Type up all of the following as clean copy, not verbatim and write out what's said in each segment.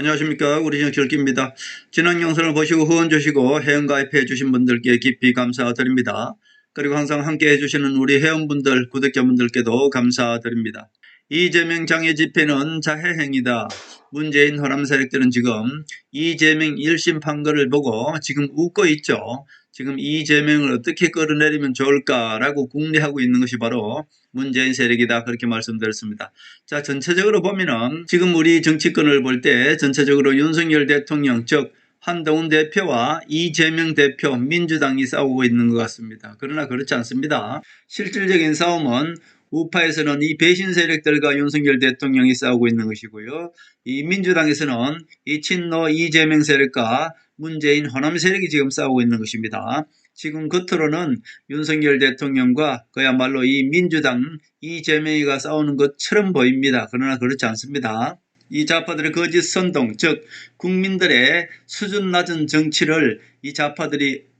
안녕하십니까. 우리 정철기입니다. 지난 영상을 보시고 후원 주시고 회원가입해 주신 분들께 깊이 감사드립니다. 그리고 항상 함께 해주시는 우리 회원분들, 구독자분들께도 감사드립니다. 이재명 장애 집회는 자해행위다. 문재인 호남 세력들은 지금 이재명 1심 판결을 보고 지금 웃고 있죠. 지금 이재명을 어떻게 끌어내리면 좋을까라고 궁리하고 있는 것이 바로 문재인 세력이다, 그렇게 말씀드렸습니다. 자, 전체적으로 보면은 지금 우리 정치권을 볼 때 전체적으로 윤석열 대통령, 즉 한동훈 대표와 이재명 대표, 민주당이 싸우고 있는 것 같습니다. 그러나 그렇지 않습니다. 실질적인 싸움은 우파에서는 이 배신 세력들과 윤석열 대통령이 싸우고 있는 것이고요. 이 민주당에서는 이 친노 이재명 세력과 문재인 호남 세력이 지금 싸우고 있는 것입니다. 지금 겉으로는 윤석열 대통령과 그야말로 이 민주당 이재명이가 싸우는 것처럼 보입니다. 그러나 그렇지 않습니다. 이 좌파들의 거짓 선동, 즉 국민들의 수준 낮은 정치를 이 좌파들이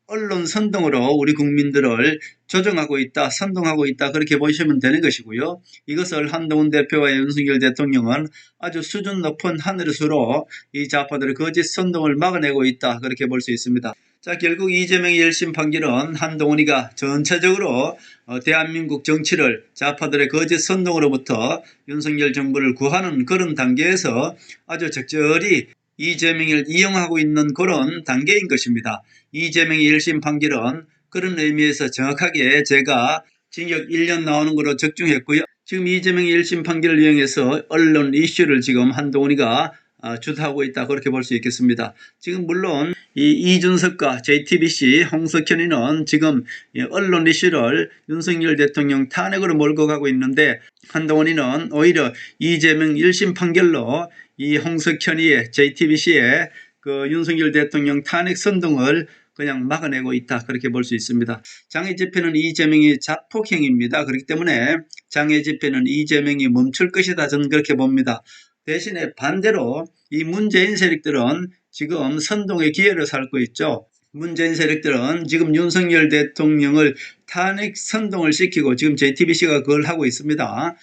언론 선동으로 우리 국민들을 조정하고 있다, 선동하고 있다, 그렇게 보시면 되는 것이고요. 이것을 한동훈 대표와 윤석열 대통령은 아주 수준 높은 하늘수로 이 좌파들의 거짓 선동을 막아내고 있다, 그렇게 볼 수 있습니다. 자, 결국 이재명의 1심 판결은 한동훈이가 전체적으로 대한민국 정치를 좌파들의 거짓 선동으로부터 윤석열 정부를 구하는 그런 단계에서 아주 적절히 이재명을 이용하고 있는 그런 단계인 것입니다. 이재명의 1심 판결은 그런 의미에서 정확하게 제가 징역 1년 나오는 거로 적중했고요. 지금 이재명의 1심 판결을 이용해서 언론 이슈를 지금 한동훈이가 주도하고 있다, 그렇게 볼 수 있겠습니다. 지금 물론 이 이준석과 JTBC 홍석현이는 지금 언론 이슈를 윤석열 대통령 탄핵으로 몰고 가고 있는데, 한동훈이는 오히려 이재명 1심 판결로 이 홍석현이의 JTBC의 그 윤석열 대통령 탄핵 선동을 그냥 막아내고 있다, 그렇게 볼 수 있습니다. 장애 집회는 이재명이 자폭행입니다. 그렇기 때문에 장애 집회는 이재명이 멈출 것이다, 저는 그렇게 봅니다. 대신에 반대로 이 문재인 세력들은 지금 선동의 기회를 삼고 있죠. 문재인 세력들은 지금 윤석열 대통령을 탄핵 선동을 시키고, 지금 JTBC가 그걸 하고 있습니다.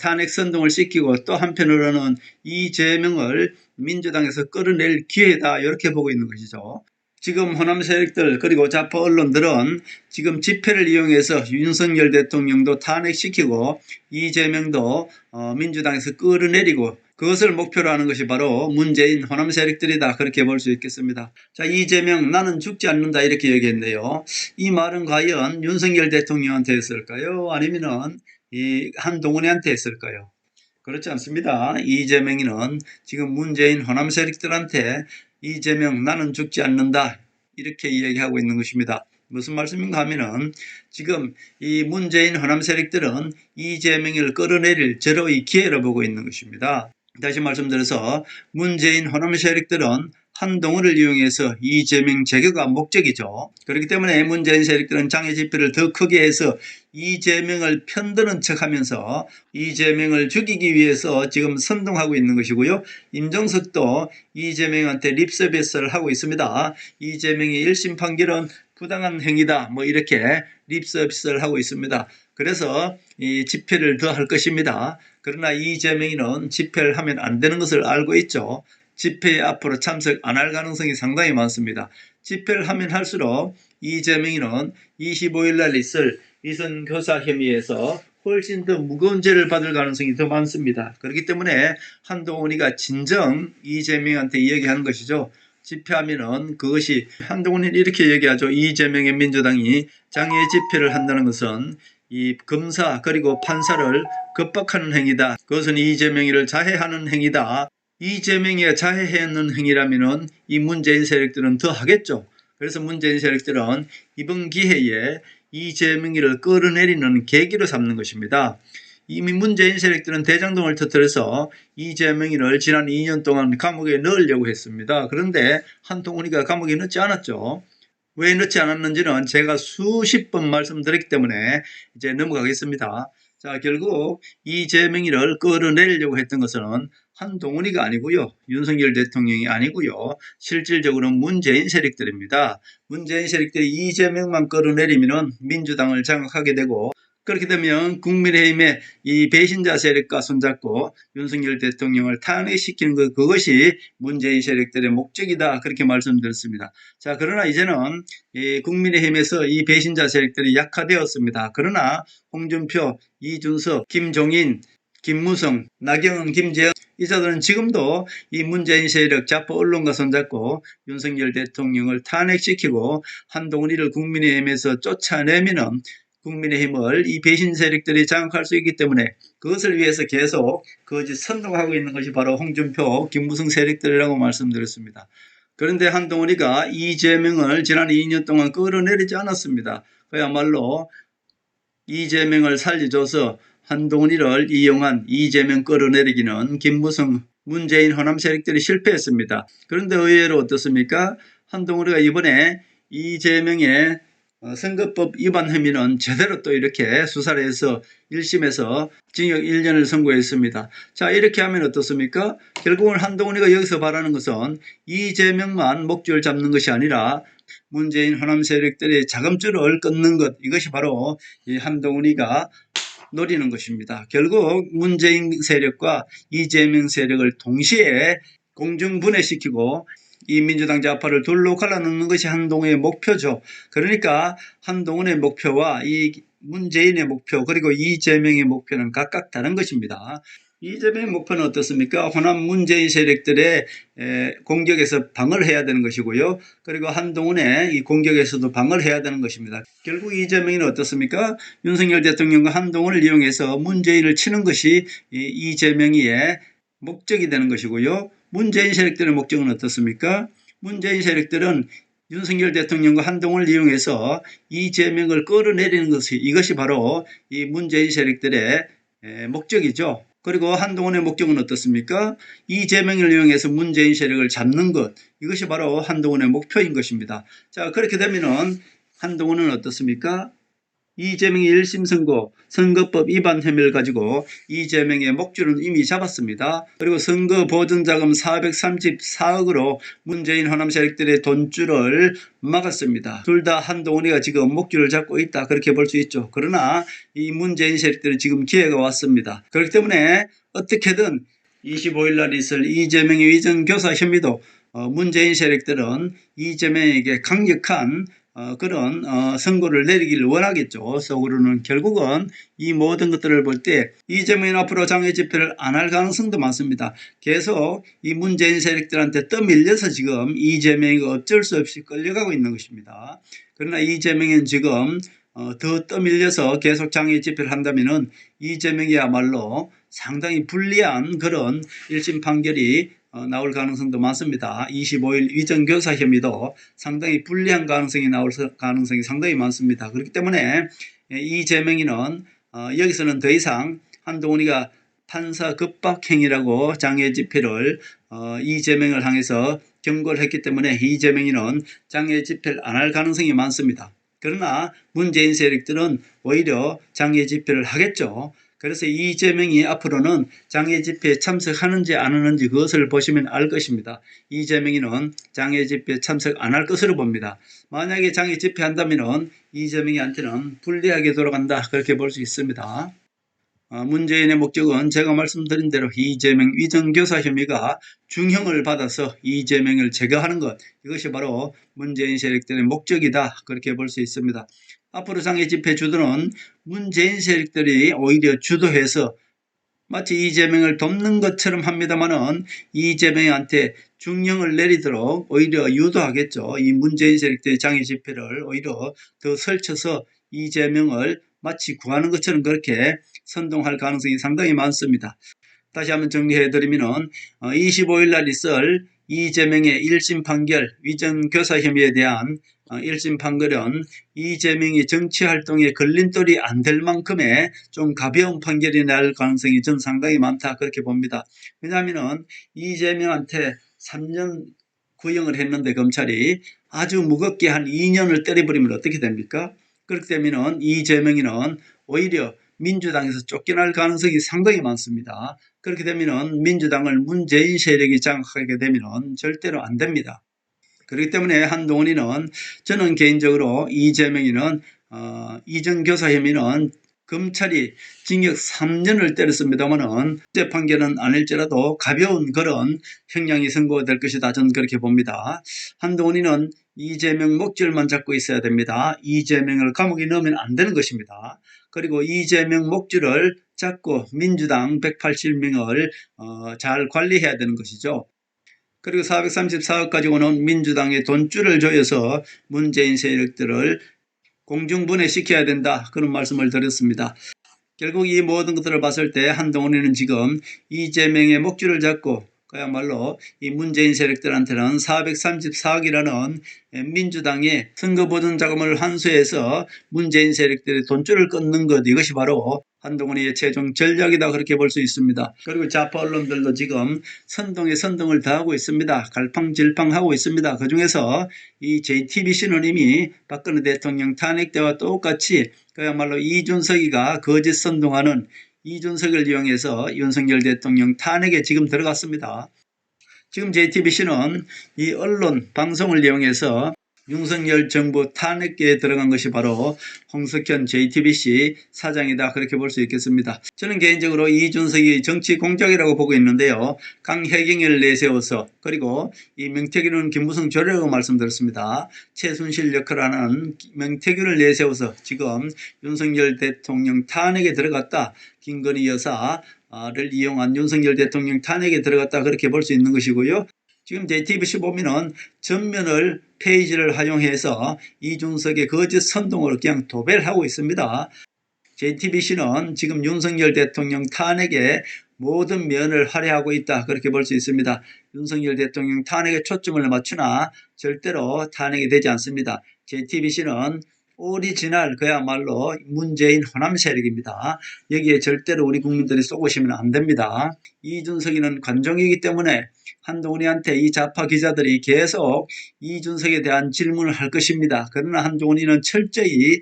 탄핵 선동을 시키고 또 한편으로는 이재명을 민주당에서 끌어낼 기회다, 이렇게 보고 있는 것이죠. 지금 호남 세력들 그리고 좌파 언론들은 지금 집회를 이용해서 윤석열 대통령도 탄핵시키고 이재명도 민주당에서 끌어내리고, 그것을 목표로 하는 것이 바로 문재인 호남 세력들이다, 그렇게 볼 수 있겠습니다. 자, 이재명 나는 죽지 않는다, 이렇게 얘기했네요. 이 말은 과연 윤석열 대통령한테 했을까요? 아니면은 이 한동훈이한테 했을까요? 그렇지 않습니다. 이재명이는 지금 문재인 호남 세력들한테 이재명 나는 죽지 않는다, 이렇게 이야기하고 있는 것입니다. 무슨 말씀인가 하면은 지금 이 문재인 호남 세력들은 이재명을 끌어내릴 절호의 기회로 보고 있는 것입니다. 다시 말씀드려서 문재인 호남 세력들은 한동훈을 이용해서 이재명 제거가 목적이죠. 그렇기 때문에 문재인 세력들은 장애 집회를 더 크게 해서 이재명을 편드는 척하면서 이재명을 죽이기 위해서 지금 선동하고 있는 것이고요. 임종석도 이재명한테 립서비스를 하고 있습니다. 이재명의 1심 판결은 부당한 행위다, 뭐 이렇게 립서비스를 하고 있습니다. 그래서 이 집회를 더 할 것입니다. 그러나 이재명이는 집회를 하면 안 되는 것을 알고 있죠. 집회에 앞으로 참석 안 할 가능성이 상당히 많습니다. 집회를 하면 할수록 이재명이는 25일 날 있을 위선 교사 혐의에서 훨씬 더 무거운 죄를 받을 가능성이 더 많습니다. 그렇기 때문에 한동훈이가 진정 이재명한테 이야기하는 것이죠. 집회하면은 그것이, 한동훈이 이렇게 얘기하죠. 이재명의 민주당이 장애 집회를 한다는 것은 이 검사 그리고 판사를 겁박하는 행위다. 그것은 이재명이를 자해하는 행위다. 이재명이 자해하는 행위라면은 이 문재인 세력들은 더 하겠죠. 그래서 문재인 세력들은 이번 기회에 이재명이를 끌어내리는 계기로 삼는 것입니다. 이미 문재인 세력들은 대장동을 터뜨려서 이재명이를 지난 2년 동안 감옥에 넣으려고 했습니다. 그런데 한동훈이가 감옥에 넣지 않았죠. 왜 넣지 않았는지는 제가 수십 번 말씀드렸기 때문에 이제 넘어가겠습니다. 자, 결국 이재명이를 끌어내리려고 했던 것은 한동훈이가 아니고요, 윤석열 대통령이 아니고요, 실질적으로 문재인 세력들입니다. 문재인 세력들이 이재명만 끌어내리면 민주당을 장악하게 되고, 그렇게 되면 국민의힘의 이 배신자 세력과 손잡고 윤석열 대통령을 탄핵시키는 것, 그것이 문재인 세력들의 목적이다, 그렇게 말씀드렸습니다. 자, 그러나 이제는 이 국민의힘에서 이 배신자 세력들이 약화되었습니다. 그러나 홍준표, 이준석, 김종인, 김무성, 나경원, 김재현 이 자들은 지금도 이 문재인 세력 좌파 언론과 손잡고 윤석열 대통령을 탄핵시키고 한동훈이를 국민의힘에서 쫓아내면은 국민의힘을 이 배신 세력들이 장악할 수 있기 때문에 그것을 위해서 계속 거짓 선동하고 있는 것이 바로 홍준표, 김무성 세력들이라고 말씀드렸습니다. 그런데 한동훈이가 이재명을 지난 2년 동안 끌어내리지 않았습니다. 그야말로 이재명을 살려줘서 한동훈이를 이용한 이재명 끌어내리기는 김무성, 문재인 호남 세력들이 실패했습니다. 그런데 의외로 어떻습니까? 한동훈이가 이번에 이재명의 선거법 위반 혐의는 제대로 또 이렇게 수사를 해서 1심에서 징역 1년을 선고했습니다. 자, 이렇게 하면 어떻습니까? 결국은 한동훈이가 여기서 바라는 것은 이재명만 목줄 잡는 것이 아니라 문재인 호남 세력들의 자금줄을 끊는 것, 이것이 바로 이 한동훈이가 노리는 것입니다. 결국 문재인 세력과 이재명 세력을 동시에 공중분해시키고 이 민주당 좌파를 둘로 갈라놓는 것이 한동훈의 목표죠. 그러니까 한동훈의 목표와 이 문재인의 목표, 그리고 이재명의 목표는 각각 다른 것입니다. 이재명의 목표는 어떻습니까? 호남 문재인 세력들의 공격에서 방어를 해야 되는 것이고요. 그리고 한동훈의 이 공격에서도 방어를 해야 되는 것입니다. 결국 이재명은 어떻습니까? 윤석열 대통령과 한동훈을 이용해서 문재인을 치는 것이 이재명의 목적이 되는 것이고요. 문재인 세력들의 목적은 어떻습니까? 문재인 세력들은 윤석열 대통령과 한동훈을 이용해서 이재명을 끌어내리는 것이, 이것이 바로 이 문재인 세력들의 목적이죠. 그리고 한동훈의 목적은 어떻습니까? 이재명을 이용해서 문재인 세력을 잡는 것, 이것이 바로 한동훈의 목표인 것입니다. 자, 그렇게 되면은 한동훈은 어떻습니까? 이재명의 1심 선고, 선거법 위반 혐의를 가지고 이재명의 목줄은 이미 잡았습니다. 그리고 선거 보전자금 434억으로 문재인 호남 세력들의 돈줄을 막았습니다. 둘 다 한동훈이가 지금 목줄을 잡고 있다, 그렇게 볼 수 있죠. 그러나 이 문재인 세력들은 지금 기회가 왔습니다. 그렇기 때문에 어떻게든 25일 날 있을 이재명의 위정교사 혐의도 문재인 세력들은 이재명에게 강력한 그런 선고를 내리기를 원하겠죠. 속으로는. 결국은 이 모든 것들을 볼 때 이재명은 앞으로 장외 집회를 안 할 가능성도 많습니다. 계속 이 문재인 세력들한테 떠밀려서 지금 이재명이 어쩔 수 없이 끌려가고 있는 것입니다. 그러나 이재명은 지금 더 떠밀려서 계속 장외 집회를 한다면은 이재명이야말로 상당히 불리한 그런 1심 판결이 나올 가능성도 많습니다. 25일 위정교사 혐의도 상당히 불리한 가능성이 나올 가능성이 상당히 많습니다. 그렇기 때문에 이재명이는 여기서는 더 이상 한동훈이가 판사 급박행위라고 장외 집회를 이재명을 향해서 경고를 했기 때문에 이재명이는 장외 집회를 안 할 가능성이 많습니다. 그러나 문재인 세력들은 오히려 장외 집회를 하겠죠. 그래서 이재명이 앞으로는 장외 집회에 참석하는지 안 하는지 그것을 보시면 알 것입니다. 이재명이는 장외 집회에 참석 안 할 것으로 봅니다. 만약에 장외 집회 한다면 이재명이한테는 불리하게 돌아간다, 그렇게 볼 수 있습니다. 문재인의 목적은 제가 말씀드린 대로 이재명 위정교사 혐의가 중형을 받아서 이재명을 제거하는 것, 이것이 바로 문재인 세력들의 목적이다, 그렇게 볼 수 있습니다. 앞으로 장외 집회 주도는 문재인 세력들이 오히려 주도해서 마치 이재명을 돕는 것처럼 합니다만은 이재명한테 중형을 내리도록 오히려 유도하겠죠. 이 문재인 세력들의 장외 집회를 오히려 더 설쳐서 이재명을 마치 구하는 것처럼 그렇게 선동할 가능성이 상당히 많습니다. 다시 한번 정리해드리면 25일 날 있을 이재명의 1심 판결, 위정교사 혐의에 대한 1심 판결은 이재명이 정치활동에 걸림돌이 안 될 만큼의 좀 가벼운 판결이 날 가능성이 전 상당히 많다, 그렇게 봅니다. 왜냐하면 이재명한테 3년 구형을 했는데 검찰이 아주 무겁게 한 2년을 때려버리면 어떻게 됩니까? 그렇기 때문에 이재명이는 오히려 민주당에서 쫓겨날 가능성이 상당히 많습니다. 그렇게 되면 민주당을 문재인 세력이 장악하게 되면 절대로 안 됩니다. 그렇기 때문에 한동훈이는, 저는 개인적으로 이재명이는 이정교사 혐의는 검찰이 징역 3년을 때렸습니다만은 재판결은 아닐지라도 가벼운 그런 형량이 선고될 것이다. 저는 그렇게 봅니다. 한동훈이는 이재명 목줄만 잡고 있어야 됩니다. 이재명을 감옥에 넣으면 안 되는 것입니다. 그리고 이재명 목줄을 잡고 민주당 180명을 잘 관리해야 되는 것이죠. 그리고 434억 가지고는 민주당의 돈줄을 조여서 문재인 세력들을 공중분해시켜야 된다. 그런 말씀을 드렸습니다. 결국 이 모든 것들을 봤을 때 한동훈이는 지금 이재명의 목줄을 잡고 그야말로 이 문재인 세력들한테는 434억이라는 민주당의 선거보전 자금을 환수해서 문재인 세력들의 돈줄을 끊는 것, 이것이 바로 한동훈의 최종 전략이다, 그렇게 볼 수 있습니다. 그리고 좌파 언론들도 지금 선동에 선동을 더하고 있습니다. 갈팡질팡하고 있습니다. 그중에서 이 JTBC는 이미 박근혜 대통령 탄핵 때와 똑같이 그야말로 이준석이가 거짓 선동하는 이준석을 이용해서 윤석열 대통령 탄핵에 지금 들어갔습니다. 지금 JTBC는 이 언론 방송을 이용해서 윤석열 정부 탄핵에 들어간 것이 바로 홍석현 JTBC 사장이다, 그렇게 볼 수 있겠습니다. 저는 개인적으로 이준석이 정치 공작이라고 보고 있는데요. 강혜경을 내세워서, 그리고 이 명태균은 김무성 조례라고 말씀드렸습니다. 최순실 역할을 하는 명태균을 내세워서 지금 윤석열 대통령 탄핵에 들어갔다, 김건희 여사를 이용한 윤석열 대통령 탄핵에 들어갔다, 그렇게 볼 수 있는 것이고요. 지금 JTBC 보면은 전면을 페이지를 활용해서 이준석의 거짓 선동으로 그냥 도배를 하고 있습니다. JTBC는 지금 윤석열 대통령 탄핵에 모든 면을 할애하고 있다, 그렇게 볼 수 있습니다. 윤석열 대통령 탄핵에 초점을 맞추나 절대로 탄핵이 되지 않습니다. JTBC는 오리지널 그야말로 문재인 호남 세력입니다. 여기에 절대로 우리 국민들이 쏘고시면 안 됩니다. 이준석이는 관종이기 때문에 한동훈이한테 이 좌파 기자들이 계속 이준석에 대한 질문을 할 것입니다. 그러나 한동훈이는 철저히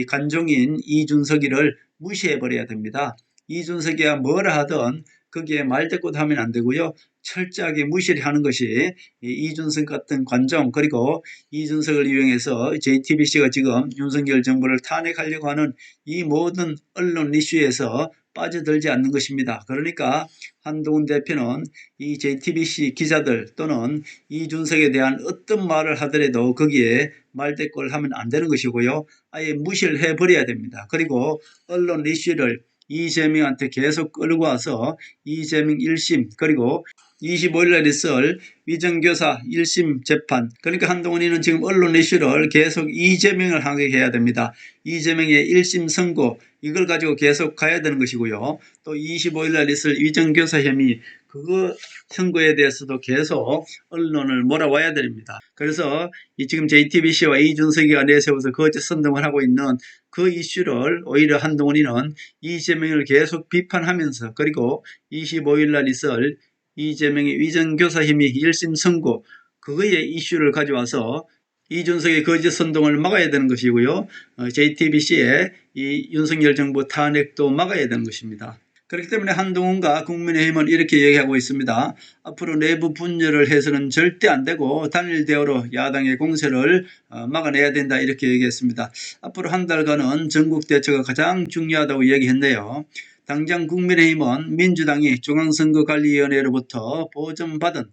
관종인 이준석이를 무시해버려야 됩니다. 이준석이야 뭐라 하든 거기에 말대꾸도 하면 안 되고요. 철저하게 무시를 하는 것이 이준석 같은 관종, 그리고 이준석을 이용해서 JTBC가 지금 윤석열 정부를 탄핵하려고 하는 이 모든 언론 이슈에서 빠져들지 않는 것입니다. 그러니까 한동훈 대표는 이 JTBC 기자들 또는 이준석에 대한 어떤 말을 하더라도 거기에 말대꾸를 하면 안 되는 것이고요. 아예 무시를 해버려야 됩니다. 그리고 언론 이슈를 이재명한테 계속 끌고 와서 이재명 1심, 그리고 25일날 있을 위정교사 1심 재판, 그러니까 한동훈이는 지금 언론 이슈를 계속 이재명을 하게 해야 됩니다. 이재명의 1심 선고, 이걸 가지고 계속 가야 되는 것이고요. 또 25일날 있을 위정교사 혐의, 그거 선거에 대해서도 계속 언론을 몰아와야 됩니다. 그래서 지금 JTBC와 이준석이가 내세워서 거짓 선동을 하고 있는 그 이슈를 오히려 한동훈이는 이재명을 계속 비판하면서, 그리고 25일날 있을 이재명의 위정교사 혐의 1심 선고, 그거의 이슈를 가져와서 이준석의 거짓 선동을 막아야 되는 것이고요. JTBC의 이 윤석열 정부 탄핵도 막아야 되는 것입니다. 그렇기 때문에 한동훈과 국민의힘은 이렇게 얘기하고 있습니다. 앞으로 내부 분열을 해서는 절대 안 되고 단일 대우로 야당의 공세를 막아내야 된다, 이렇게 얘기했습니다. 앞으로 한 달간은 전국 대처가 가장 중요하다고 얘기했네요. 당장 국민의힘은 민주당이 중앙선거관리위원회로부터 보전받은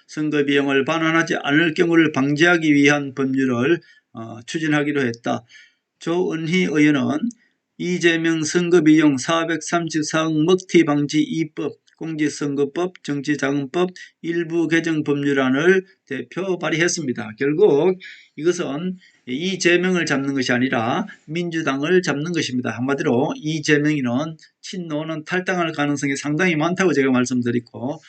선거비용을 반환하지 않을 경우를 방지하기 위한 법률을 추진하기로 했다. 조은희 의원은 이재명 선거비용 434억 먹튀 방지 2법, 공직선거법, 정치자금법 일부 개정 법률안을 대표 발의했습니다. 결국 이것은 이재명을 잡는 것이 아니라 민주당을 잡는 것입니다. 한마디로 이재명이는 친노는 탈당할 가능성이 상당히 많다고 제가 말씀드리고,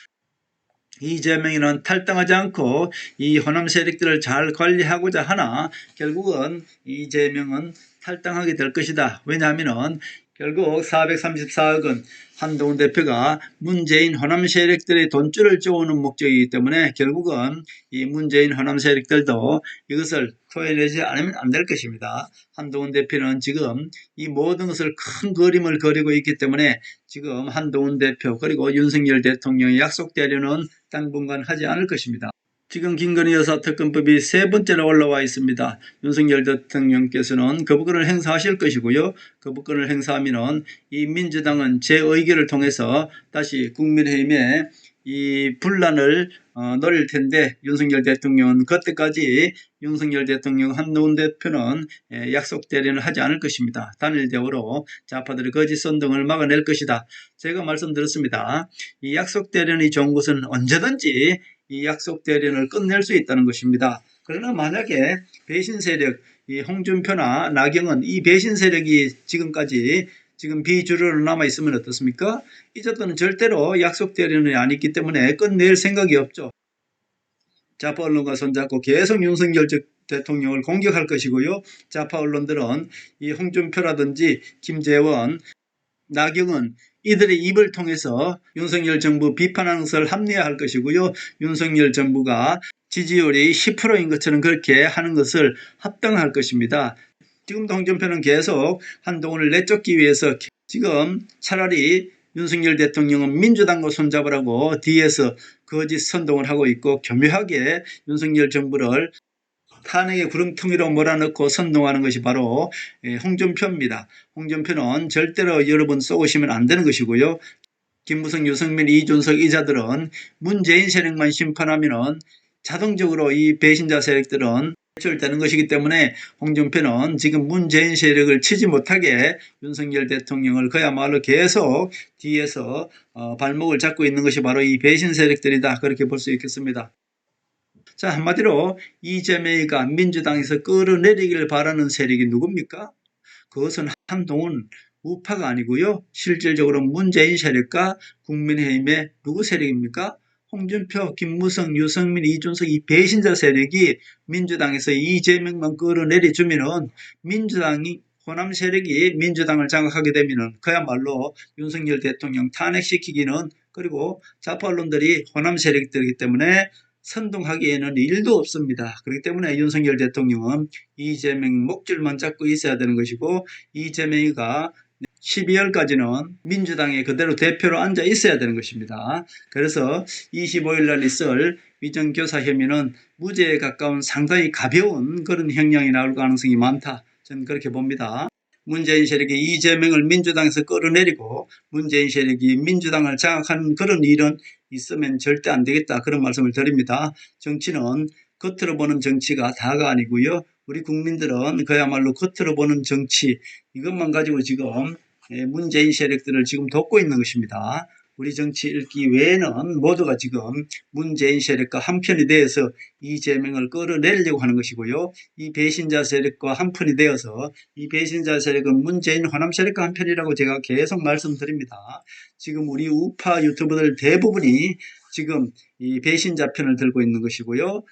이재명이는 탈당하지 않고 이 호남 세력들을 잘 관리하고자 하나 결국은 이재명은 탈당하게 될 것이다. 왜냐하면 결국 434억은 한동훈 대표가 문재인 호남 세력들의 돈줄을 쪼는 목적이기 때문에 결국은 이 문재인 호남 세력들도 이것을 토해내지 않으면 안 될 것입니다. 한동훈 대표는 지금 이 모든 것을 큰 그림을 그리고 있기 때문에 지금 한동훈 대표 그리고 윤석열 대통령이 약속대로는 당분간 하지 않을 것입니다. 지금 김건희 여사 특검법이 세 번째로 올라와 있습니다. 윤석열 대통령께서는 거부권을 행사하실 것이고요. 거부권을 행사하면 이 민주당은 제 의결을 통해서 다시 국민의힘에 이 분란을 노릴 텐데, 윤석열 대통령은 그때까지 윤석열 대통령 한동훈 대표는 약속 대련을 하지 않을 것입니다. 단일 대우로 좌파들의 거짓 선동을 막아낼 것이다. 제가 말씀드렸습니다. 이 약속 대련이 좋은 것은 언제든지 이 약속 대련을 끝낼 수 있다는 것입니다. 그러나 만약에 배신 세력, 이 홍준표나 나경원, 이 배신 세력이 지금 비주류로 남아 있으면 어떻습니까? 이제부터는 절대로 약속 대련이 아니기 때문에 끝낼 생각이 없죠. 좌파 언론과 손잡고 계속 윤석열 대통령을 공격할 것이고요. 좌파 언론들은 이 홍준표라든지 김재원, 나경원, 이들의 입을 통해서 윤석열 정부 비판하는 것을 합리화할 것이고요. 윤석열 정부가 지지율이 10%인 것처럼 그렇게 하는 것을 합당할 것입니다. 지금도 홍준표는 계속 한동훈을 내쫓기 위해서 지금 차라리 윤석열 대통령은 민주당과 손잡으라고 뒤에서 거짓 선동을 하고 있고, 교묘하게 윤석열 정부를 탄핵의 구렁텅이로 몰아넣고 선동하는 것이 바로 홍준표입니다. 홍준표는 절대로 여러분 쏘시면 안 되는 것이고요. 김무성, 유승민, 이준석 이자들은 문재인 세력만 심판하면 자동적으로 이 배신자 세력들은 퇴출되는 것이기 때문에 홍준표는 지금 문재인 세력을 치지 못하게 윤석열 대통령을 그야말로 계속 뒤에서 발목을 잡고 있는 것이 바로 이 배신 세력들이다, 그렇게 볼 수 있겠습니다. 자, 한마디로 이재명이가 민주당에서 끌어내리기를 바라는 세력이 누굽니까? 그것은 한동훈 우파가 아니고요. 실질적으로 문재인 세력과 국민의힘의 누구 세력입니까? 홍준표, 김무성, 유승민, 이준석 이 배신자 세력이 민주당에서 이재명만 끌어내려주면은 민주당이 호남 세력이 민주당을 장악하게 되면은 그야말로 윤석열 대통령 탄핵시키기는, 그리고 좌파 언론들이 호남 세력들이기 때문에 선동하기에는 일도 없습니다. 그렇기 때문에 윤석열 대통령은 이재명 목줄만 잡고 있어야 되는 것이고, 이재명이가 12월까지는 민주당에 그대로 대표로 앉아 있어야 되는 것입니다. 그래서 25일 날 있을 위정교사 혐의는 무죄에 가까운 상당히 가벼운 그런 형량이 나올 가능성이 많다, 저는 그렇게 봅니다. 문재인 세력이 이재명을 민주당에서 끌어내리고 문재인 세력이 민주당을 장악하는 그런 일은 있으면 절대 안 되겠다, 그런 말씀을 드립니다. 정치는 겉으로 보는 정치가 다가 아니고요. 우리 국민들은 그야말로 겉으로 보는 정치, 이것만 가지고 지금 문재인 세력들을 지금 돕고 있는 것입니다. 우리 정치 읽기 외에는 모두가 지금 문재인 세력과 한편이 되어서 이재명을 끌어내리려고 하는 것이고요. 이 배신자 세력과 한편이 되어서 이 배신자 세력은 문재인 호남 세력과 한편이라고 제가 계속 말씀드립니다. 지금 우리 우파 유튜버들 대부분이 지금 이 배신자 편을 들고 있는 것이고요.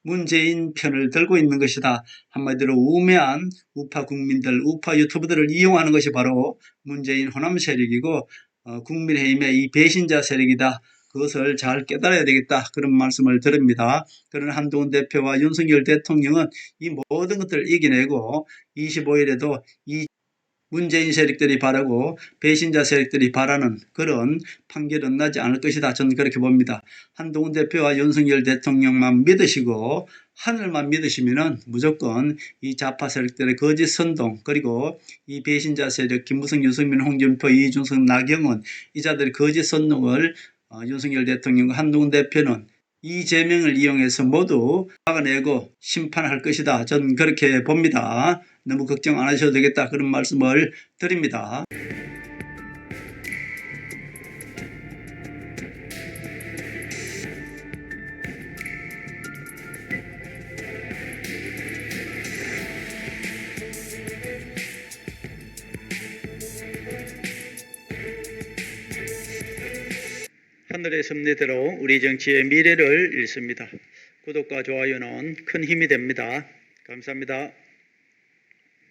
문재인 편을 들고 있는 것이다. 한마디로 우매한 우파 국민들, 우파 유튜브들을 이용하는 것이 바로 문재인 호남 세력이고 국민의힘의 이 배신자 세력이다. 그것을 잘 깨달아야 되겠다, 그런 말씀을 드립니다. 그런 한동훈 대표와 윤석열 대통령은 이 모든 것들을 이겨내고 25일에도 이 문재인 세력들이 바라고 배신자 세력들이 바라는 그런 판결은 나지 않을 것이다, 저는 그렇게 봅니다. 한동훈 대표와 윤석열 대통령만 믿으시고 하늘만 믿으시면 무조건 이 좌파 세력들의 거짓 선동, 그리고 이 배신자 세력 김무성, 유승민, 홍준표, 이준석, 나경원 이자들의 거짓 선동을 윤석열 대통령과 한동훈 대표는 이재명을 이용해서 모두 막아내고 심판할 것이다, 저는 그렇게 봅니다. 너무 걱정 안 하셔도 되겠다, 그런 말씀을 드립니다. 하늘의 섭리대로 우리 정치의 미래를 읽습니다. 구독과 좋아요는 큰 힘이 됩니다. 감사합니다.